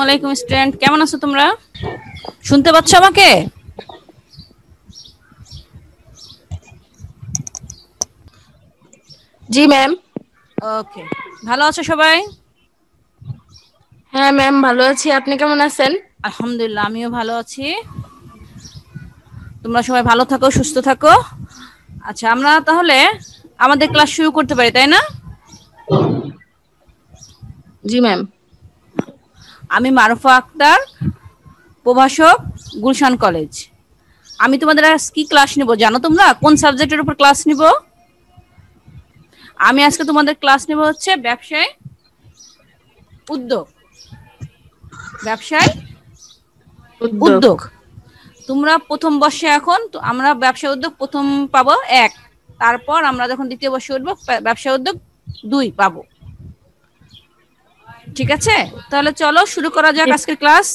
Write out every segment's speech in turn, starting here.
আলাইকুম স্টুডেন্ট, কেমন আছো তোমরা? শুনতে পাচ্ছ আমাকে? জি ম্যাম। ওকে, ভালো আছো সবাই? হ্যাঁ ম্যাম, ভালো আছি। আপনি কেমন আছেন? আলহামদুলিল্লাহ, আমিও ভালো আছি। তোমরা সবাই ভালো থাকো, সুস্থ থাকো। আচ্ছা, আমরা তাহলে আমাদের ক্লাস শুরু করতে পারি, তাই না? জি ম্যাম। আমি মারুফা আক্তার, প্রভাষক, গুলশান কলেজ। আমি তোমাদের আজ কি ক্লাস নিব জানো? তোমরা কোন সাবজেক্টের উপর ক্লাস নিব? আমি আজকে তোমাদের ক্লাস নেব হচ্ছে ব্যবসায় উদ্যোগ। ব্যবসায় উদ্যোগ। তোমরা প্রথম বর্ষে এখন, তো আমরা ব্যবসা উদ্যোগ প্রথম পাবো 1, তারপর আমরা যখন দ্বিতীয় বর্ষে উঠবো ব্যবসা উদ্যোগ 2 পাবো। ঠিক আছে, তাহলে চলো শুরু করা যাক আজকের ক্লাস।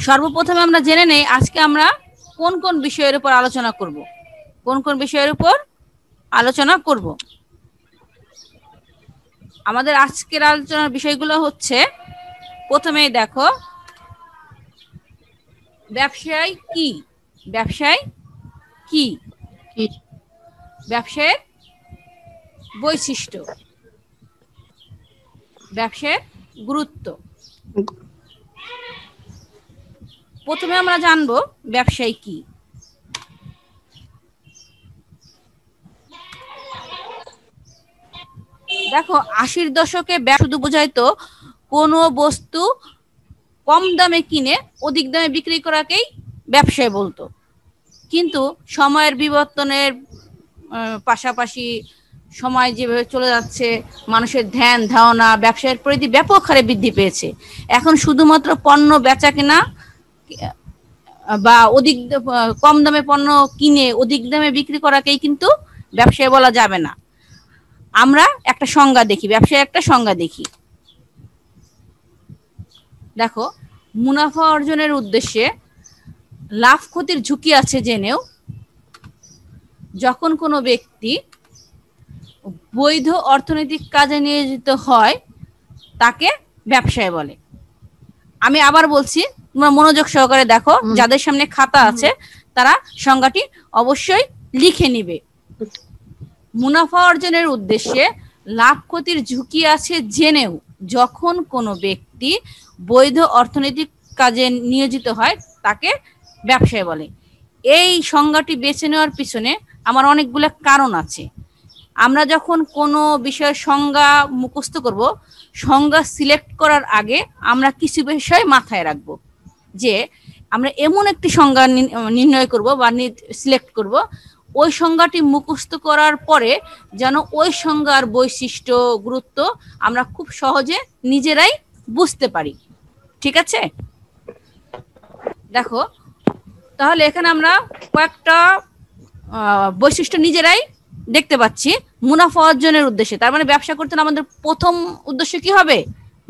সর্বপ্রথমে আমরা জেনে নেই আজকে আমরা কোন কোন বিষয়ের উপর আলোচনা করব। কোন কোন বিষয়ের উপর আলোচনা করব? আমাদের আজকের আলোচনার বিষয়গুলো হচ্ছে, প্রথমেই দেখো, ব্যবসায় কি? ব্যবসায় কি? ব্যবসায়ের বৈশিষ্ট্য, ব্যবসায়ের গুরুত্ব। প্রথমে আমরা জানবো ব্যবসায় কি। দেখো, 80-র দশকে শুধু বোঝাইতো কোনো বস্তু কম দামে কিনে অধিক দামে বিক্রি করাকেই ব্যবসায় বলতো। কিন্তু সময়ের বিবর্তনের পাশাপাশি সময় যেভাবে চলে যাচ্ছে, মানুষের ধ্যান ধারণা ব্যবসায়ের পরিধি ব্যাপক হারে বৃদ্ধি পেয়েছে। এখন শুধুমাত্র পণ্য বেচা কেনা বা কম দামে পণ্য কিনে অধিক দামে বিক্রি করাকেই কিন্তু ব্যবসায় বলা যাবে না। আমরা একটা সংজ্ঞা দেখি, ব্যবসায় একটা সংজ্ঞা দেখি। দেখো, মুনাফা অর্জনের উদ্দেশ্যে লাভ ক্ষতির ঝুঁকি আছে জেনেও যখন কোনো ব্যক্তি বৈধ অর্থনৈতিক কাজে নিয়োজিত হয় তাকে ব্যবসায় বলে। আমি আবার বলছি, তোমরা মনোযোগ সহকারে দেখো, যাদের সামনে খাতা আছে তারা সংজ্ঞাটি অবশ্যই লিখে নিবে। মুনাফা অর্জনের উদ্দেশ্যে লাভ ক্ষতির ঝুঁকি আছে জেনেও যখন কোনো ব্যক্তি বৈধ অর্থনৈতিক কাজে নিয়োজিত হয় তাকে ব্যবসায় বলে। এই সংজ্ঞাটি বেছে নেওয়ার পিছনে আমার অনেকগুলো কারণ আছে। আমরা যখন কোনো বিষয়ের সংজ্ঞা মুখস্থ করব, সংজ্ঞা সিলেক্ট করার আগে আমরা কিছু বিষয় মাথায় রাখবো, যে আমরা এমন একটি সংজ্ঞা নির্ণয় করব বা সিলেক্ট করব, ওই সংজ্ঞাটি মুখস্থ করার পরে যেন ওই সংজ্ঞার বৈশিষ্ট্য গুরুত্ব আমরা খুব সহজে নিজেরাই বুঝতে পারি। ঠিক আছে, দেখো তাহলে এখানে আমরা কয়েকটা বৈশিষ্ট্য নিজেরাই দেখতে পাচ্ছি। মুনাফা অর্জনের উদ্দেশ্যে, তার মানে ব্যবসা করতে আমাদের প্রথম উদ্দেশ্য কি হবে?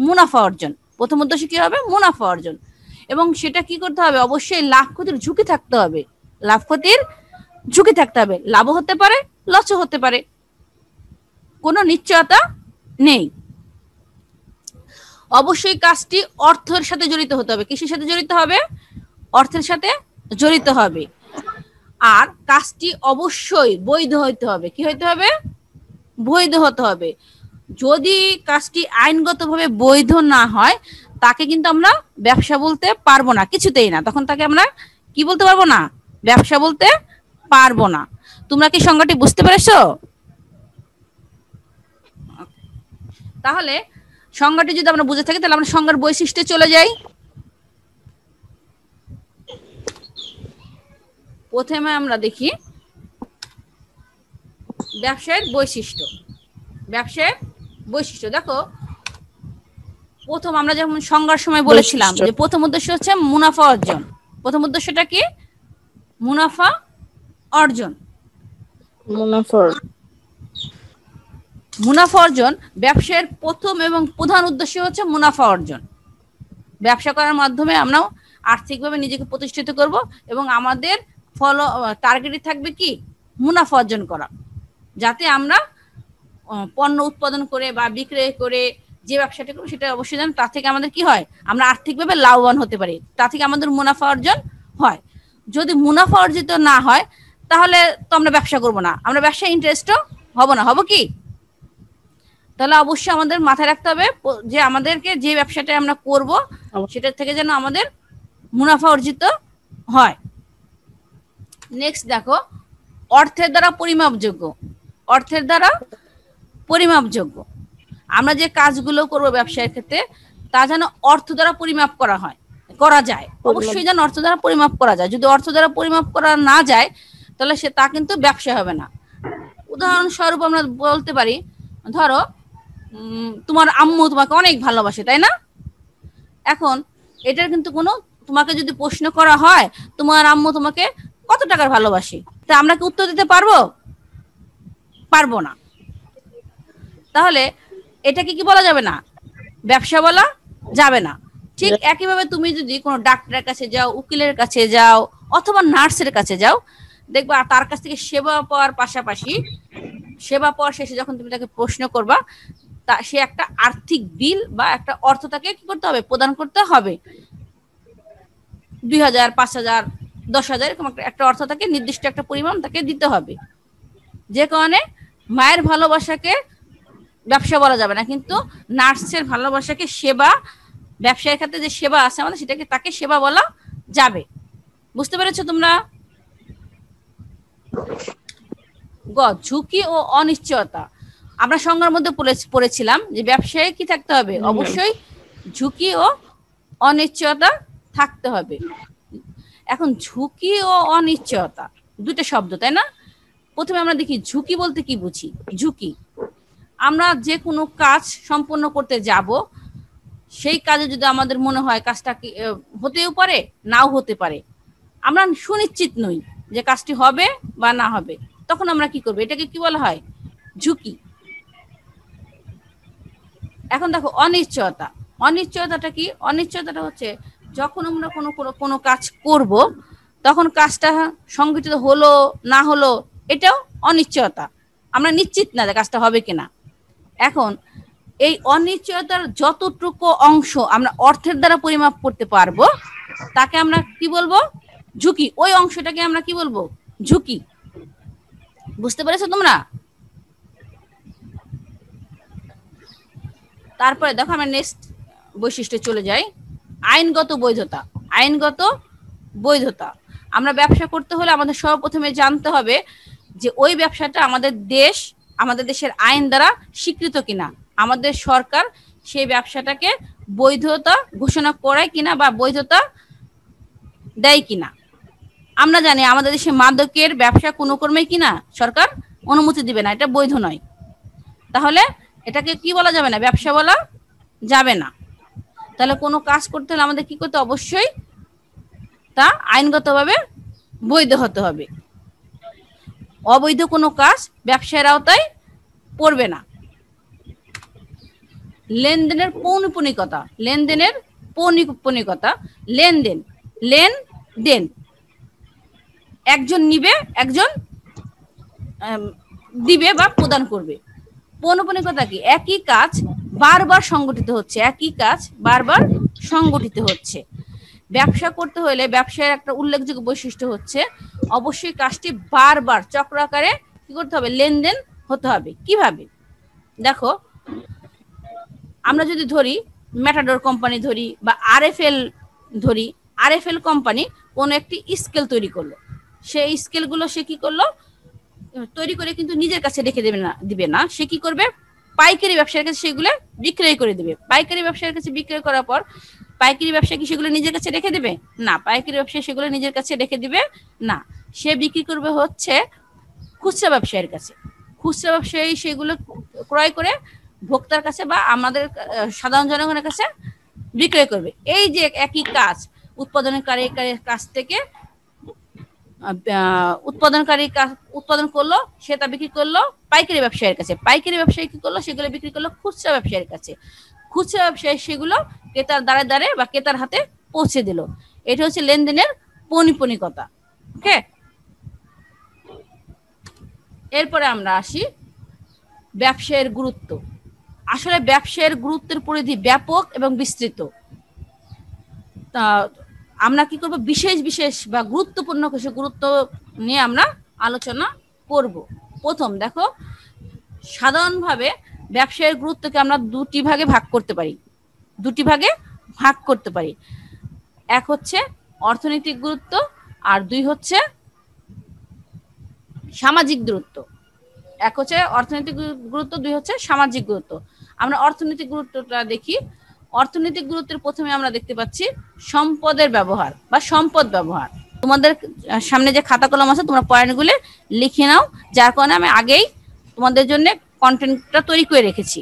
মুনাফা অর্জন। প্রথম উদ্দেশ্য কি হবে? মুনাফা অর্জন। এবং সেটা কি করতে হবে? অবশ্যই লাভ ক্ষতির ঝুঁকি থাকতে হবে। লাভ ক্ষতির ঝুঁকি থাকতে হবে। লাভও হতে পারে, লসও হতে পারে, কোনো নিশ্চয়তা নেই। অবশ্যই কাজটি অর্থের সাথে জড়িত হতে হবে। কিসের সাথে জড়িত হবে? অর্থের সাথে জড়িত হবে। আর কাজটি অবশ্যই বৈধ হইতে হবে। কি হইতে হবে? বৈধ হতে হবে। যদি কাজটি আইনগতভাবে বৈধ না হয় তাকে কিন্তু আমরা ব্যবসা বলতে পারবো না, কিছুতেই না। তখন তাকে আমরা কি বলতে পারবো না? ব্যবসা বলতে পারবো না। তোমরা কি সংজ্ঞাটি বুঝতে পেরেছো? তাহলে সংজ্ঞাটি যদি আমরা বুঝে থাকি তাহলে আমরা সংজ্ঞার বৈশিষ্ট্যে চলে যাই। প্রথমে আমরা দেখি ব্যবসায়ের বৈশিষ্ট্য। ব্যবসায়ের বৈশিষ্ট্য দেখো, প্রথম আমরা যেমন সংজ্ঞার সময় বলেছিলাম যে প্রথম উদ্দেশ্য হচ্ছে মুনাফা অর্জন। প্রথম উদ্দেশ্যটা কি? মুনাফা অর্জন। মুনাফা অর্জন ব্যবসায়ের প্রথম এবং প্রধান উদ্দেশ্য হচ্ছে মুনাফা অর্জন। ব্যবসা করার মাধ্যমে আমরা আর্থিকভাবে নিজেকে প্রতিষ্ঠিত করব এবং আমাদের টার্গেটই থাকবে কি? মুনাফা অর্জন করা, যাতে আমরা পণ্য উৎপাদন করে বা বিক্রয় করে যে ব্যবসাটা করবো সেটা অবশ্যই যেন তা থেকে আমাদের কি হয়, আমরা আর্থিকভাবে লাভবান হতে পারি, তা থেকে আমাদের মুনাফা অর্জন হয়। যদি মুনাফা অর্জিত না হয় তাহলে তো আমরা ব্যবসা করব না, আমরা ব্যবসায় ইন্টারেস্টও হব না। হব কি? তাহলে অবশ্যই আমাদের মাথায় রাখতে হবে যে আমাদেরকে যে ব্যবসাটা আমরা করব সেটা থেকে যেন আমাদের মুনাফা অর্জিত হয়। নেক্সট দেখো, অর্থের দ্বারা পরিমাপযোগ্য। অর্থের দ্বারা পরিমাপযোগ্য, আমরা যে কাজগুলো করব ব্যবসায়ের ক্ষেত্রে তা যেন অর্থ দ্বারা পরিমাপ করা যায়। অবশ্যই যেন অর্থ দ্বারা পরিমাপ করা যায়। যদি অর্থ দ্বারা পরিমাপ করা না যায় তাহলে তা কিন্তু ব্যবসা হবে না। উদাহরণস্বরূপ আমরা বলতে পারি, ধরো তোমার আম্মু তোমাকে অনেক ভালোবাসে, তাই না? এখন এটার কিন্তু কোনো, তোমাকে যদি প্রশ্ন করা হয় তোমার আম্মু তোমাকে কত টাকার ভালোবাসে, তা আমরা কি উত্তর দিতে পারবো? পারবো না। তাহলে এটাকে কি বলা যাবে না? ব্যবসা বলা যাবে না। ঠিক একইভাবে তুমি যদি কোনো ডাক্তারের কাছে যাও, উকিলের কাছে যাও অথবা নার্সের কাছে যাও, দেখবা তার কাছ থেকে সেবা পাওয়ার পাশাপাশি সেবা পাওয়ার শেষে যখন তুমি তাকে প্রশ্ন করবা, তা সে একটা আর্থিক বিল বা একটা অর্থ তাকে কি করতে হবে? প্রদান করতে হবে। 2000, 5000, 10,000 এরকম একটা অর্থ তাকে, নির্দিষ্ট একটা পরিমাণ তাকে দিতে হবে। যে কারণে মায়ের ভালোবাসাকে ব্যবসা বলা যাবে না, কিন্তু নার্সের ভালোবাসাকে সেবা, ব্যবসায়ের ক্ষেত্রে যে সেবা আছে আমাদের সেটাকে তাকে সেবা বলা যাবে। বুঝতে পেরেছো তোমরা? ঝুঁকি ও অনিশ্চয়তা। আমরা সংজ্ঞার মধ্যে পড়েছিলাম যে ব্যবসায় কি থাকতে হবে? অবশ্যই ঝুঁকি ও অনিশ্চয়তা থাকতে হবে। এখন ঝুঁকি ও অনিশ্চয়তা দুটো শব্দ, তাই না? প্রথমে আমরা দেখি ঝুঁকি বলতে কি বুঝি। ঝুঁকি, আমরা যে কোনো কাজ সম্পন্ন করতে যাব, সেই কাজে যদি আমাদের মনে হয় কাজটা কি হতেও পারে নাও হতে পারে, আমরা সুনিশ্চিত নই যে কাজটি হবে বা না হবে, তখন আমরা কি করব? এটাকে কি বলা হয়? ঝুঁকি। এখন দেখো অনিশ্চয়তা। অনিশ্চয়তাটা কি? অনিশ্চয়তাটা হচ্ছে যখন আমরা কোনো কাজ করব তখন কাজটা সংগঠিত হলো না হলো, এটাও অনিশ্চয়তা, আমরা নিশ্চিত না যে কাজটা হবে কিনা। এখন এই অনিশ্চয়তার যতটুকু অংশ আমরা অর্থের দ্বারা পরিমাপ করতে পারবো তাকে আমরা কি বলবো? ঝুঁকি। ওই অংশটাকে আমরা কি বলবো? ঝুঁকি। বুঝতে পেরেছো তোমরা? তারপরে দেখো আমরা নেক্সট বৈশিষ্ট্যে চলে যাই, আইনগত বৈধতা। আইনগত বৈধতা, আমরা ব্যবসা করতে হলে আমাদের সর্বপ্রথমে জানতে হবে যে ওই ব্যবসাটা আমাদের দেশের আইন দ্বারা স্বীকৃত কিনা, আমাদের সরকার সেই ব্যবসাটাকে বৈধতা ঘোষণা করায় কিনা বা বৈধতা দেয় কিনা। আমরা জানি আমাদের দেশে মাদকের ব্যবসা কোনো কর্মেই কিনা সরকার অনুমতি দিবে না, এটা বৈধ নয়। তাহলে এটাকে কি বলা যাবে না? ব্যবসা বলা যাবে না। তাহলে কোনো কাজ করতে হলে আমাদের কি করতে? অবশ্যই তা আইনগতভাবে বৈধ হতে হবে। অবৈধ কোনো কাজ ব্যবসায়ের আওতায় পড়বে না। লেনদেনের পৌনঃপুনিকতা। লেনদেনের পৌনঃপুনিকতা, লেনদেন একজন নিবে, একজন দিবে বা প্রদান করবে। পৌনঃপুনিকতা কি? একই কাজ বারবার সংগঠিত হচ্ছে, একই কাজ বারবার সংগঠিত হচ্ছে। ব্যবসা করতে হলে ব্যবসায়ের একটা উল্লেখযোগ্য বৈশিষ্ট্য হচ্ছে অবশ্যই কাজটি বারবার চক্র আকারে কি করতে হবে? লেনদেন হতে হবে। কিভাবে? দেখো, আমরা যদি ধরি ম্যাটাডোর কোম্পানি ধরি বা আরএফএল ধরি, আরএফএল কোম্পানি কোন একটি স্কেল তৈরি করলো, সেই স্কেলগুলো সে কি করলো? তৈরি করে কিন্তু নিজের কাছে রেখে দিবে না, সে কি করবে? পাইকারি ব্যবসায়ীর কাছে সেগুলো বিক্রয় করে দেবে। পাইকারি ব্যবসায়ীর কাছে বিক্রয় করার পর পাইকারি ব্যবসায়ী কি সেগুলো নিজের কাছে রেখে দেবে? না, পাইকারি ব্যবসায়ী সেগুলো নিজের কাছে রেখে দিবে না, সে বিক্রি করবে হচ্ছে খুচরা ব্যবসায়ীর কাছে। খুচরা ব্যবসায়ী সেগুলো ক্রয় করে ভোক্তার কাছে বা আমাদের সাধারণ জনগণের কাছে বিক্রয় করবে। এই যে একই কাজ উৎপাদনকারীর কাছ থেকে উৎপাদন করলো, সে তা বিক্রি করলো পাইকারি ব্যবসায়ীর কাছে, পাইকারি ব্যবসায়ী কি করলো? সেগুলো বিক্রি করলো খুচরা ব্যবসায়ীর কাছে, খুচরা ব্যবসায়ী সেগুলো ক্রেতার দ্বারে বা ক্রেতার হাতে পৌঁছে দিল। এটা হচ্ছে লেনদেনের পৌনঃপুনিকতা। ওকে, এরপরে আমরা আসি ব্যবসায়ের গুরুত্ব। আসলে ব্যবসায়ের গুরুত্বের পরিধি ব্যাপক এবং বিস্তৃত। তা আমরা কি করব, বিশেষ বিশেষ বা গুরুত্বপূর্ণ কিছু গুরুত্ব নিয়ে আমরা আলোচনা করব। প্রথম দেখো, সাধারণভাবে ব্যবসায়ের গুরুত্বকে আমরা দুটি ভাগে ভাগ করতে পারি। এক হচ্ছে অর্থনৈতিক গুরুত্ব, আর দুই হচ্ছে সামাজিক গুরুত্ব। এক হচ্ছে অর্থনৈতিক গুরুত্ব, দুই হচ্ছে সামাজিক গুরুত্ব। আমরা অর্থনৈতিক গুরুত্বটা দেখি। অর্থনৈতিক গুরুত্বের প্রথমে আমরা দেখতে পাচ্ছি সম্পদের ব্যবহার বা সম্পদ ব্যবহার। তোমাদের সামনে যে খাতা কলম আছে, তোমরা পয়েন্টগুলো লিখে নাও, যার কারণে আমি আগেই তোমাদের জন্য কন্টেন্টটা তৈরি করে রেখেছি।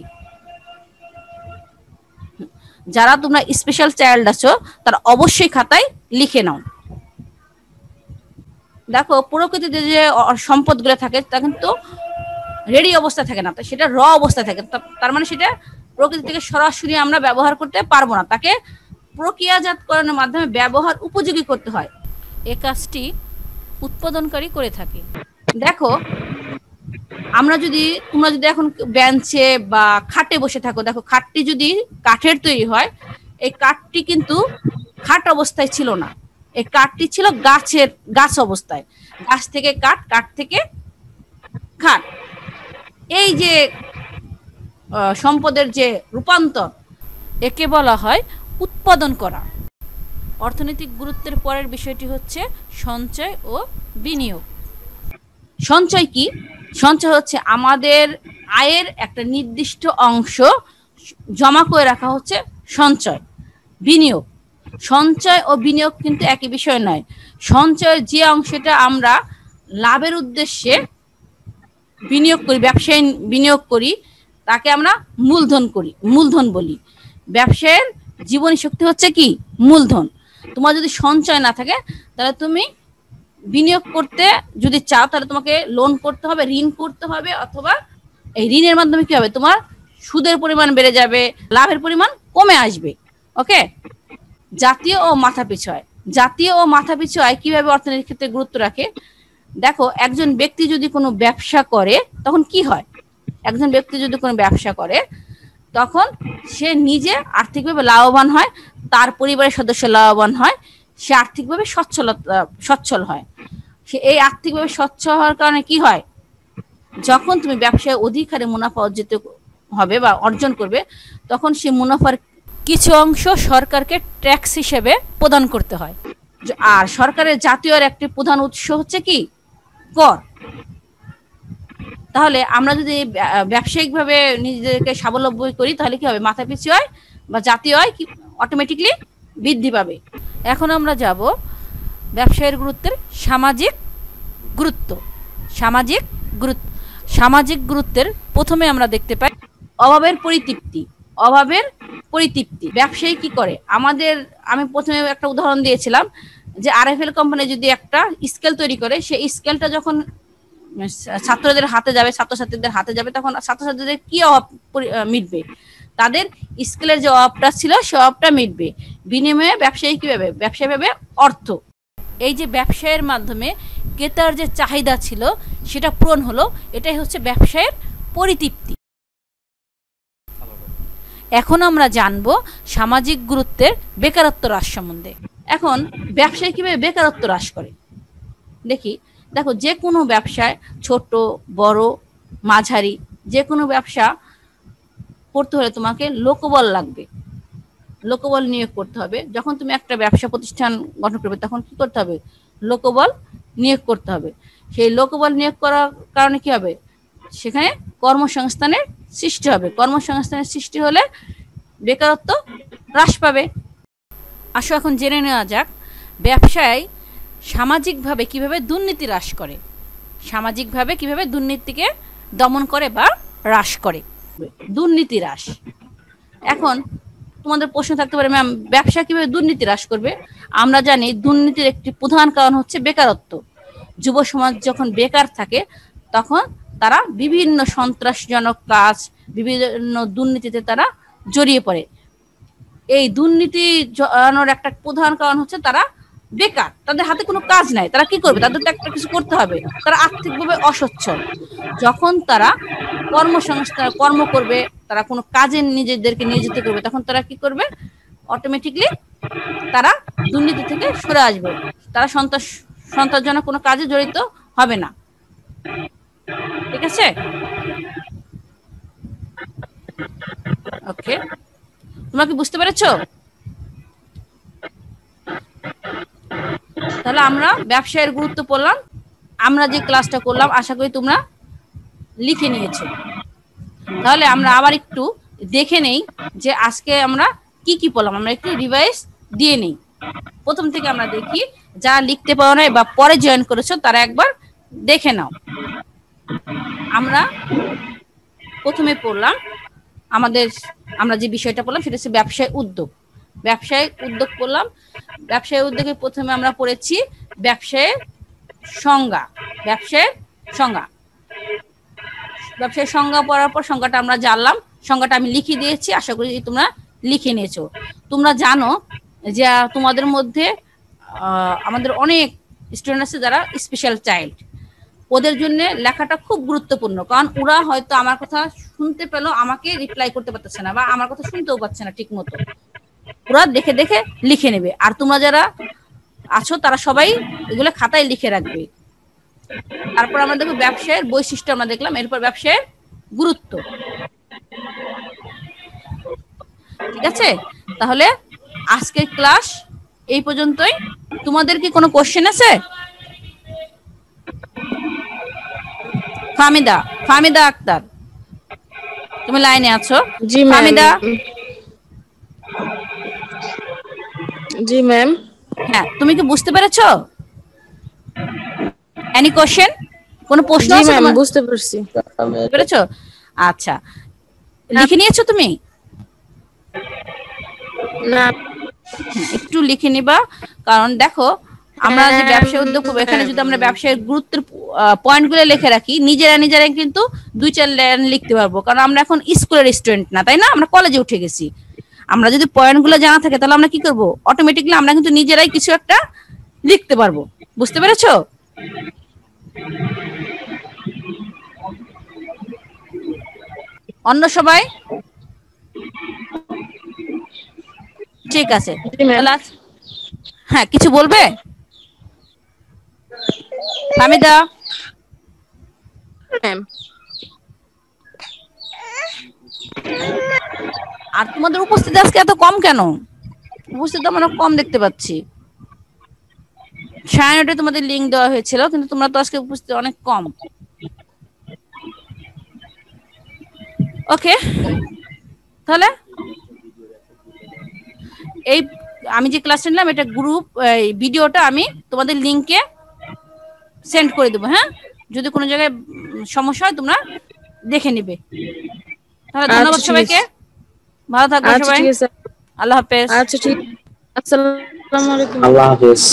যারা তোমরা স্পেশাল চাইল্ড আছো তারা অবশ্যই খাতায় লিখে নাও। দেখো, প্রকৃতিতে যে সম্পদগুলো থাকে তা কিন্তু রেডি অবস্থা থাকে না, সেটা র অবস্থায় থাকে। তার মানে সেটা প্রকৃতি থেকে সরাসরি আমরা ব্যবহার করতে পারবো না, তাকে প্রক্রিয়াজাতকরণের মাধ্যমে ব্যবহার উপযোগী করতে হয়। এই কাজটি উৎপাদনকারী করে থাকে। দেখো, তোমরা যদি এখন বেঞ্চে বা খাটে বসে থাকো, দেখো খাটটি যদি কাঠের তৈরি হয়, এই কাঠটি কিন্তু খাট অবস্থায় ছিল না, এই কাঠটি ছিল গাছ অবস্থায়। গাছ থেকে কাঠ, কাঠ থেকে খাট। এই যে সম্পদের যে রূপান্তর, একে বলা হয় উৎপাদন করা। অর্থনৈতিক গুরুত্বের পরের বিষয়টি হচ্ছে সঞ্চয় ও বিনিয়োগ। সঞ্চয় কি? সঞ্চয় হচ্ছে আমাদের আয়ের একটা নির্দিষ্ট অংশ জমা করে রাখা হচ্ছে সঞ্চয়। বিনিয়োগ, সঞ্চয় ও বিনিয়োগ কিন্তু একই বিষয় নয়। সঞ্চয়ের যে অংশটা আমরা লাভের উদ্দেশ্যে বিনিয়োগ করি, ব্যবসায় বিনিয়োগ করি, তাকে আমরা মূলধন বলি। ব্যবসায়ের জীবনী শক্তি হচ্ছে কি? মূলধন। তোমার যদি সঞ্চয় না থাকে, তাহলে তুমি বিনিয়োগ করতে যদি চাও, তাহলে তোমাকে লোন করতে হবে, ঋণ করতে হবে, অথবা এই ঋণের মাধ্যমে কি হবে, তোমার সুদের পরিমাণ বেড়ে যাবে, লাভের পরিমাণ কমে আসবে। ওকে, জাতীয় ও মাথাপিছু আয় কিভাবে অর্থনীতির ক্ষেত্রে গুরুত্ব রাখে। দেখো, একজন ব্যক্তি যদি কোনো ব্যবসা করে তখন কি হয়? একজন ব্যক্তি যদি কোনো ব্যবসা করে তখন সে নিজে আর্থিকভাবে লাভবান হয়, তার পরিবারের সদস্য লাভবান হয়, সে আর্থিকভাবে সচ্ছল হয়। সে এই আর্থিকভাবে সচ্ছল হওয়ার কারণে কি হয়, যখন তুমি ব্যবসায় অধিক হারে মুনাফা অর্জিত হবে বা অর্জন করবে, তখন সে মুনাফার কিছু অংশ সরকারকে ট্যাক্স হিসেবে প্রদান করতে হয়। আর সরকারের জাতীয় একটি প্রধান উৎস হচ্ছে কি? কর। তাহলে আমরা যদি ব্যবসায়িকভাবে নিজেদেরকে স্বাবলম্বী করি, তাহলে কি হবে, মাথাপিছু আয় বা জাতীয় আয় কি অটোমেটিকলি বৃদ্ধি পাবে। এখন আমরা যাব ব্যবসায়ের গুরুত্বের সামাজিক গুরুত্ব। সামাজিক গুরুত্বের প্রথমে আমরা দেখতে পাই অভাবের পরিতৃপ্তি। ব্যবসায়ী কি করে? আমি প্রথমে একটা উদাহরণ দিয়েছিলাম যে আরএফএল কোম্পানি যদি একটা স্কেল তৈরি করে, সেই স্কেলটা যখন ছাত্রদের হাতে যাবে, ছাত্রছাত্রীদের হাতে যাবে, তখন ছাত্রছাত্রীদের কি অভাব মিটবে? তাদের স্কেলের যে অভাবটা ছিল সে অভাবটা মিটবে। বিনিময়ে ব্যবসায়ী কি পাবে? ব্যবসায়ী পাবে অর্থ। এই যে ব্যবসায়ের মাধ্যমে ক্রেতার যে চাহিদা ছিল সেটা পূরণ হলো, এটাই হচ্ছে ব্যবসায়ের পরিতৃপ্তি। এখন আমরা জানব সামাজিক গুরুত্বের বেকারত্ব হ্রাস সম্বন্ধে। এখন ব্যবসায়ী কিভাবে বেকারত্ব হ্রাস করে দেখো, যে কোনো ব্যবসায়, ছোট বড় মাঝারি, যে কোনো ব্যবসা করতে হলে তোমাকে লোকবল লাগবে, লোকবল নিয়োগ করতে হবে। যখন তুমি একটা ব্যবসা প্রতিষ্ঠান গঠন করবে, তখন কি করতে হবে? লোকবল নিয়োগ করতে হবে। সেই লোকবল নিয়োগ করার কারণে কি হবে? সেখানে কর্মসংস্থানের সৃষ্টি হবে। কর্মসংস্থানের সৃষ্টি হলে বেকারত্ব হ্রাস পাবে। আসো এখন জেনে নেওয়া যাক ব্যবসায় সামাজিকভাবে কিভাবে দুর্নীতি হ্রাস করে, সামাজিকভাবে কিভাবে দুর্নীতিকে দমন করে বা হ্রাস করে। দুর্নীতি হ্রাস। এখন তোমাদের প্রশ্ন থাকতে পারে, ম্যাম ব্যবসা কিভাবে দুর্নীতি হ্রাস করবে? আমরা জানি দুর্নীতির একটি প্রধান কারণ হচ্ছে বেকারত্ব। যুব সমাজ যখন বেকার থাকে, তখন তারা বিভিন্ন সন্ত্রাসজনক কাজ, বিভিন্ন দুর্নীতিতে তারা জড়িয়ে পড়ে। এই দুর্নীতি জড়ানোর একটা প্রধান কারণ হচ্ছে তারা বেকার, তাদের হাতে কোনো কাজ নাই, তারা কি করবে? তাদের তো একটা কিছু করতে হবে। তারা আর্থিকভাবে অসচ্ছল। যখন তারা কর্মসংস্থান কর্ম করবে, তারা কোনো কাজে নিজেদেরকে নিয়োজিত করবে, তখন তারা কি করবে? অটোমেটিকলি তারা দুর্নীতি থেকে সরে আসবে। তারা সন্ত্রাসজনক কোনো কাজে জড়িত হবে না। ঠিক আছে? ওকে, তোমরা কি বুঝতে পেরেছো? তাহলে আমরা ব্যবসায়ের গুরুত্ব পড়লাম। আমরা যে ক্লাসটা করলাম আশা করি তোমরা লিখে নিয়েছো। তাহলে আমরা আবার একটু দেখে নেই যে আজকে আমরা কি কি পড়লাম, আমরা একটু রিভাইজ দিয়ে নেই। প্রথম থেকে আমরা দেখি, যারা লিখতে পারো নাই বা পরে জয়েন করেছো তারা একবার দেখে নাও। আমরা প্রথমে পড়লাম আমরা যে বিষয়টা পড়লাম সেটা হচ্ছে ব্যবসায় উদ্যোগ। ব্যবসায়িক উদ্যোগ পড়লাম। ব্যবসায়িক উদ্যোগে প্রথমে আমরা পড়েছি ব্যবসায়ের সংজ্ঞা। ব্যবসায়ের সংজ্ঞা পড়ার পর সংজ্ঞাটা আমরা জানলাম, সংজ্ঞাটা আমি লিখে দিয়েছি, আশা করি তোমরা লিখে নিয়েছো। তোমরা জানো যে তোমাদের মধ্যে আমাদের অনেক স্টুডেন্ট আছে যারা স্পেশাল চাইল্ড, ওদের জন্য লেখাটা খুব গুরুত্বপূর্ণ। কারণ ওরা হয়তো আমার কথা শুনতে পেলো, আমাকে রিপ্লাই করতে পারতেছে না বা আমার কথা শুনতেও পাচ্ছে না ঠিক মতো, ওরা দেখে দেখে লিখে নেবে। আর তোমরা যারা আছো তারা সবাই এগুলো খাতায় লিখে রাখবে। তারপর আমরা দেখবো ব্যবসায়ের বৈশিষ্ট্য আমরা দেখলাম, এরপর ব্যবসায়ের গুরুত্ব। ঠিক আছে? তাহলে আজকের ক্লাস এই পর্যন্তই। তোমাদের কি কোনো কোশ্চেন আছে? ফাহমিদা আক্তার, তুমি লাইনে আছো? জি ফাহমিদা। জি ম্যাম। হ্যাঁ, তুমি কি বুঝতে পেরেছো? Any question? কোনো প্রশ্ন আছে তোমার? বুঝতে পারছি। পেরেছো? আচ্ছা, লিখে নিয়েছো তুমি? না, একটু লিখে নিবা। কারণ দেখো, আমরা যে ব্যবসায় উদ্যোগ করবো, এখানে যদি আমরা ব্যবসায়ের গুরুত্বের পয়েন্টগুলো লিখে রাখি, নিজেরা কিন্তু 2-4 লাইন লিখতে পারবো। কারণ আমরা এখন স্কুলের স্টুডেন্ট না, তাই না? আমরা কলেজে উঠে গেছি। আমরা যদি পয়েন্টগুলো জানা থাকে তাহলে আমরা কি করব? অটোমেটিকলি আমরা কিন্তু নিজেরাই কিছু একটা লিখতে পারবো। বুঝতে পেরেছো? অন্য সবাই ঠিক আছে? হ্যাঁ, কিছু বলবে ফাহমিদা? আর তোমাদের উপস্থিতি আজকে এত কম কেন? উপস্থিতি আমরা কম দেখতে পাচ্ছি। সায়নটে তোমাদের লিংক দেওয়া হয়েছিল, কিন্তু তোমরা তো আজকে উপস্থিতি অনেক কম। ওকে, তাহলে এই আমি যে ক্লাসটা নিলাম এটা গ্রুপ ভিডিওটা আমি তোমাদের লিংকে সেন্ড করে দেবো। হ্যাঁ, যদি কোনো জায়গায় সমস্যা হয় তোমরা দেখে নিবে। তাহলে ধন্যবাদ সবাইকে, ভালো থাকবে সবাই। আল্লাহ হাফেজ। আচ্ছা ঠিক, আসসালামু আলাইকুম। আল্লাহ হাফেজ।